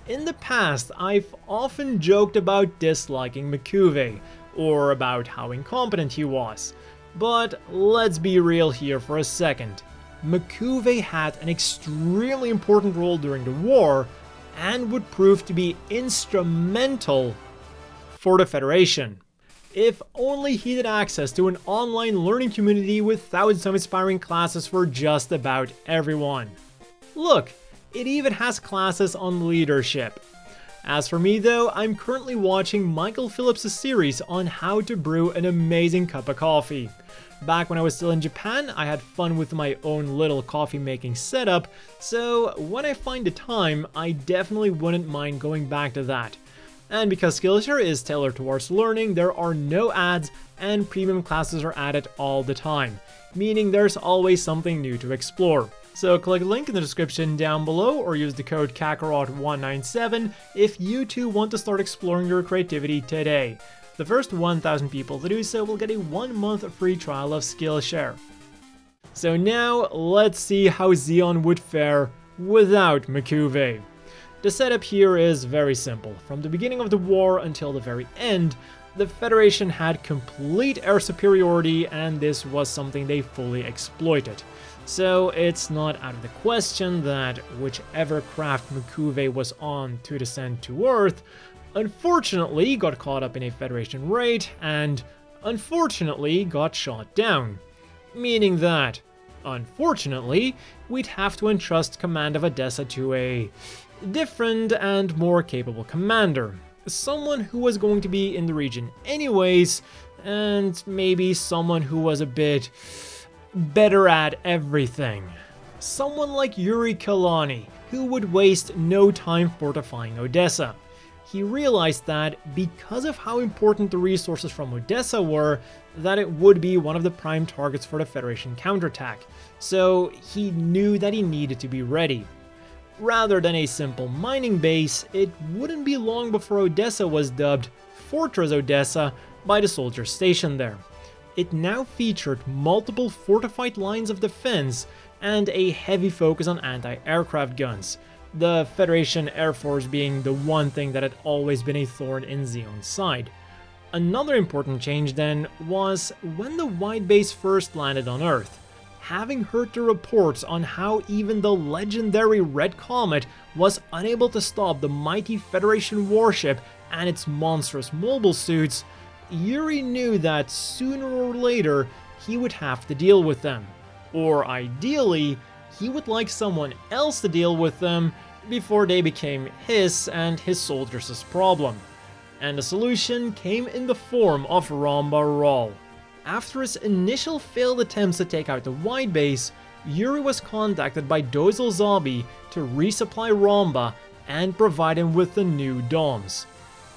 In the past, I've often joked about disliking Mquve, or about how incompetent he was. But let's be real here for a second. Mquve had an extremely important role during the war, and would prove to be instrumental for the Federation. If only he had access to an online learning community with thousands of inspiring classes for just about everyone. Look, it even has classes on leadership. As for me though, I'm currently watching Michael Phillips' series on how to brew an amazing cup of coffee. Back when I was still in Japan, I had fun with my own little coffee making setup, so when I find the time, I definitely wouldn't mind going back to that. And because Skillshare is tailored towards learning, there are no ads and premium classes are added all the time, meaning there's always something new to explore. So click the link in the description down below or use the code Kakarot197 if you too want to start exploring your creativity today. The first 1,000 people to do so will get a 1-month free trial of Skillshare. So now let's see how Zeon would fare without Mquve. The setup here is very simple. From the beginning of the war until the very end, the Federation had complete air superiority, and this was something they fully exploited. So it's not out of the question that whichever craft Mquve was on to descend to Earth, unfortunately got caught up in a Federation raid, and unfortunately got shot down. Meaning that, unfortunately, we'd have to entrust command of Odessa to a different and more capable commander. Someone who was going to be in the region anyways, and maybe someone who was a bit better at everything. Someone like Yuri Kalani, who would waste no time fortifying Odessa. He realized that because of how important the resources from Odessa were, that it would be one of the prime targets for the Federation counterattack, so he knew that he needed to be ready. Rather than a simple mining base, it wouldn't be long before Odessa was dubbed Fortress Odessa by the soldiers stationed there. It now featured multiple fortified lines of defense and a heavy focus on anti-aircraft guns, the Federation Air Force being the one thing that had always been a thorn in Zeon's side. Another important change then was when the White Base first landed on Earth. Having heard the reports on how even the legendary Red Comet was unable to stop the mighty Federation warship and its monstrous mobile suits, Yuri knew that sooner or later he would have to deal with them. Or ideally, he would like someone else to deal with them before they became his and his soldiers' problem. And the solution came in the form of Ramba Ral. After his initial failed attempts to take out the White Base, Yuri was contacted by Dozal Zabi to resupply Ramba and provide him with the new DOMs.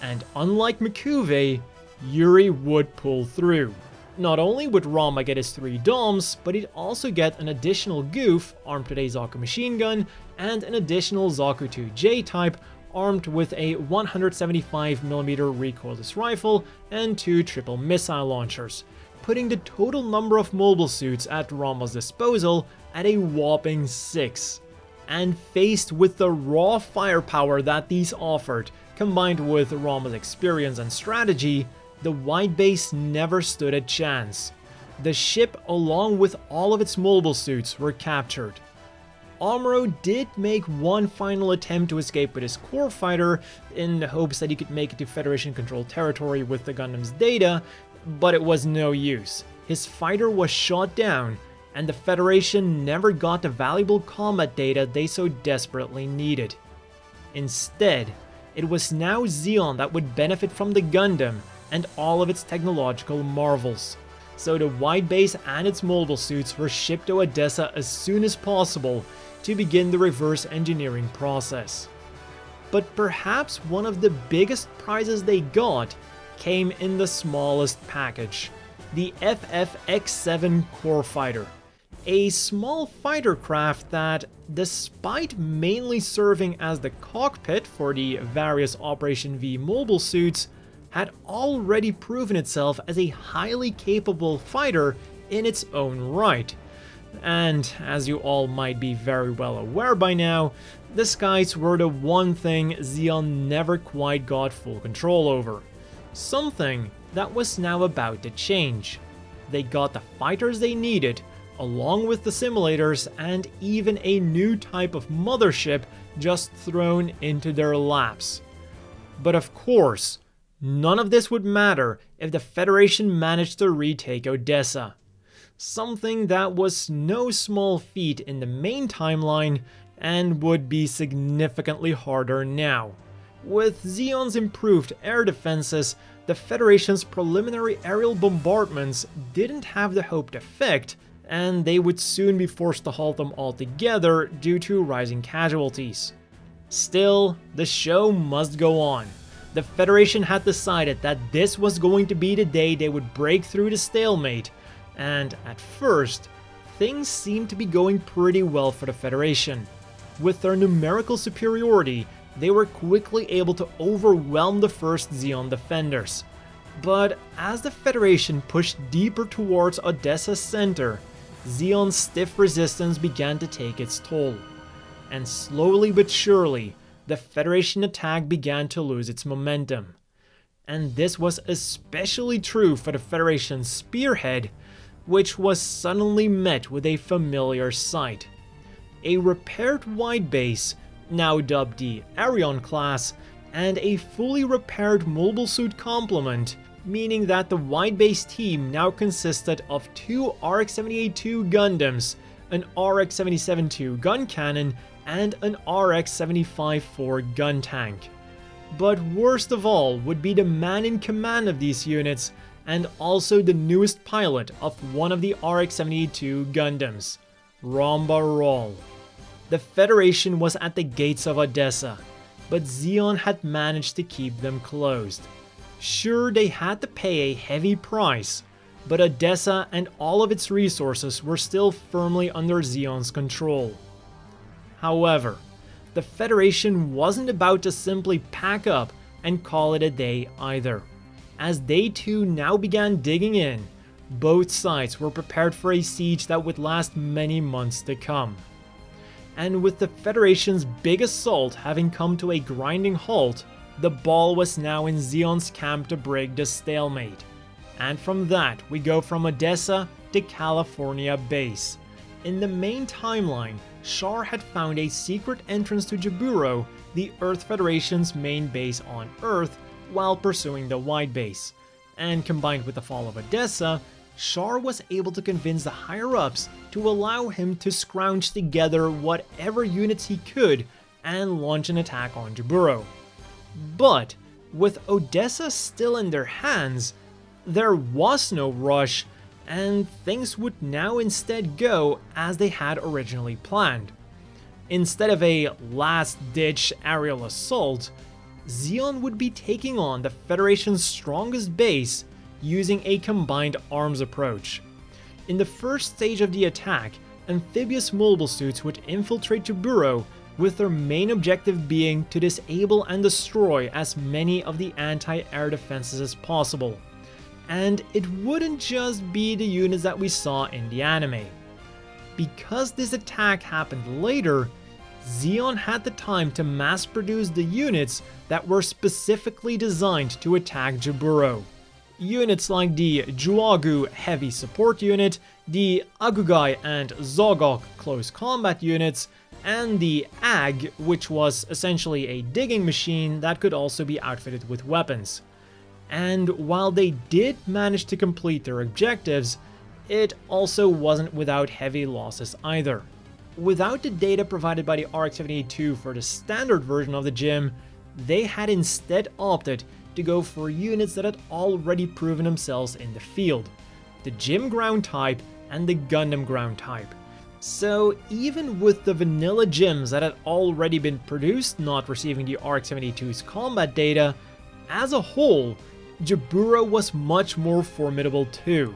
And unlike Mquve, Yuri would pull through. Not only would Ramba get his 3 DOMs, but he'd also get an additional Goof armed with a Zaku machine gun and an additional Zaku 2J type armed with a 175mm recoilless rifle and 2 triple missile launchers, putting the total number of mobile suits at Ramba's disposal at a whopping 6. And faced with the raw firepower that these offered, combined with Ramba's experience and strategy, the White Base never stood a chance. The ship, along with all of its mobile suits, were captured. Amuro did make one final attempt to escape with his core fighter in the hopes that he could make it to Federation-controlled territory with the Gundam's data, but it was no use. His fighter was shot down, and the Federation never got the valuable combat data they so desperately needed. Instead, it was now Zeon that would benefit from the Gundam and all of its technological marvels. So the White Base and its mobile suits were shipped to Odessa as soon as possible to begin the reverse engineering process. But perhaps one of the biggest prizes they got came in the smallest package, the FFX-7 Core Fighter, a small fighter craft that, despite mainly serving as the cockpit for the various Operation V mobile suits, had already proven itself as a highly capable fighter in its own right. And as you all might be very well aware by now, the skies were the one thing Zeon never quite got full control over. Something that was now about to change. They got the fighters they needed, along with the simulators and even a new type of mothership just thrown into their laps. But of course, none of this would matter if the Federation managed to retake Odessa. Something that was no small feat in the main timeline and would be significantly harder now. With Zeon's improved air defenses, the Federation's preliminary aerial bombardments didn't have the hoped effect, and they would soon be forced to halt them altogether due to rising casualties. Still, the show must go on. The Federation had decided that this was going to be the day they would break through the stalemate, and at first, things seemed to be going pretty well for the Federation. With their numerical superiority, they were quickly able to overwhelm the first Zeon defenders. But as the Federation pushed deeper towards Odessa's center, Zeon's stiff resistance began to take its toll. And slowly but surely, the Federation attack began to lose its momentum. And this was especially true for the Federation's spearhead, which was suddenly met with a familiar sight. A repaired wide base, now dubbed the Arion class, and a fully repaired mobile suit complement, meaning that the wide base team now consisted of 2 RX-78-2 Gundams, an RX-77-2 gun cannon, and an RX-75-4 gun tank. But worst of all would be the man in command of these units, and also the newest pilot of one of the RX-72 Gundams, Ramba Ral. The Federation was at the gates of Odessa, but Zeon had managed to keep them closed. Sure, they had to pay a heavy price, but Odessa and all of its resources were still firmly under Zeon's control. However, the Federation wasn't about to simply pack up and call it a day either. As they too now began digging in, both sides were prepared for a siege that would last many months to come. And with the Federation's big assault having come to a grinding halt, the ball was now in Zeon's camp to break the stalemate. And from that, we go from Odessa to California base. In the main timeline, Char had found a secret entrance to Jaburo, the Earth Federation's main base on Earth, while pursuing the wide base. And combined with the fall of Odessa, Char was able to convince the higher-ups to allow him to scrounge together whatever units he could and launch an attack on Jaburo. But with Odessa still in their hands, there was no rush, and things would now instead go as they had originally planned. Instead of a last-ditch aerial assault, Zeon would be taking on the Federation's strongest base using a combined arms approach. In the first stage of the attack, amphibious mobile suits would infiltrate Jaburo, with their main objective being to disable and destroy as many of the anti-air defenses as possible. And it wouldn't just be the units that we saw in the anime. Because this attack happened later, Zeon had the time to mass produce the units that were specifically designed to attack Jaburo. Units like the Juagu Heavy Support Unit, the Agugai and Zogok Close Combat Units, and the AG, which was essentially a digging machine that could also be outfitted with weapons. And while they did manage to complete their objectives, it also wasn't without heavy losses either. Without the data provided by the RX-78-2 for the standard version of the GIM, they had instead opted to go for units that had already proven themselves in the field, the GIM ground type and the Gundam ground type. So even with the vanilla GIMs that had already been produced not receiving the RX-72's combat data, as a whole, Jaburo was much more formidable too.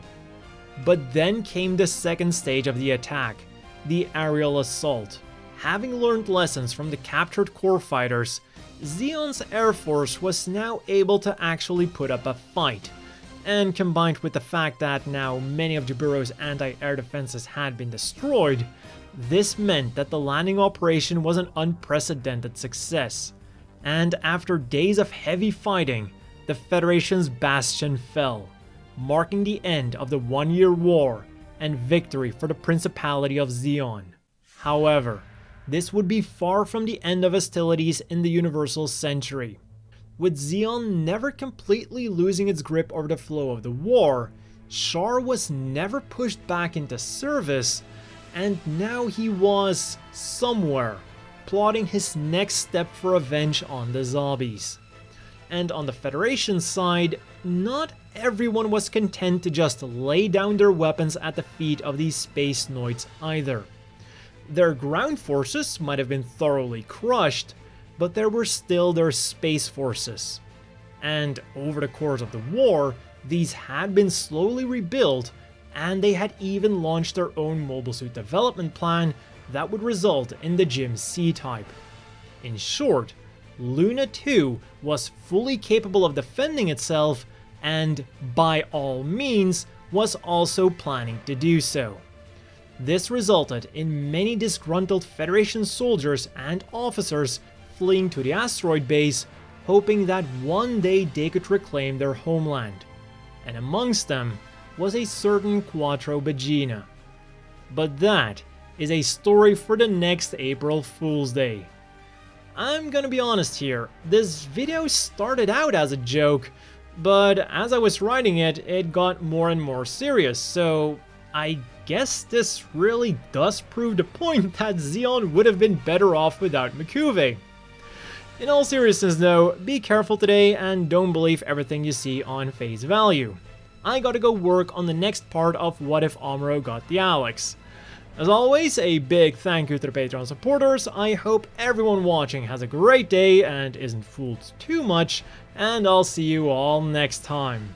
But then came the second stage of the attack, the aerial assault. Having learned lessons from the captured core fighters, Zeon's Air Force was now able to actually put up a fight. And combined with the fact that now many of Jaburo's anti-air defenses had been destroyed, this meant that the landing operation was an unprecedented success. And after days of heavy fighting, the Federation's bastion fell, marking the end of the one-year war and victory for the Principality of Zeon. However, this would be far from the end of hostilities in the Universal Century. With Zeon never completely losing its grip over the flow of the war, Char was never pushed back into service, and now he was somewhere, plotting his next step for revenge on the zombies. And on the Federation side, not everyone was content to just lay down their weapons at the feet of these space noids either. Their ground forces might have been thoroughly crushed, but there were still their space forces. And over the course of the war, these had been slowly rebuilt, and they had even launched their own mobile suit development plan that would result in the Gym C-type. In short, Luna 2 was fully capable of defending itself, and by all means was also planning to do so. This resulted in many disgruntled Federation soldiers and officers fleeing to the asteroid base, hoping that one day they could reclaim their homeland. And amongst them was a certain Quattro Bagina. But that is a story for the next April Fool's Day. I'm gonna be honest here, this video started out as a joke, but as I was writing it, it got more and more serious, so I guess this really does prove the point that Zeon would have been better off without Mquve. In all seriousness though, be careful today and don't believe everything you see on face value. I gotta go work on the next part of What If Amuro Got the Alex. As always, a big thank you to the Patreon supporters. I hope everyone watching has a great day and isn't fooled too much, and I'll see you all next time.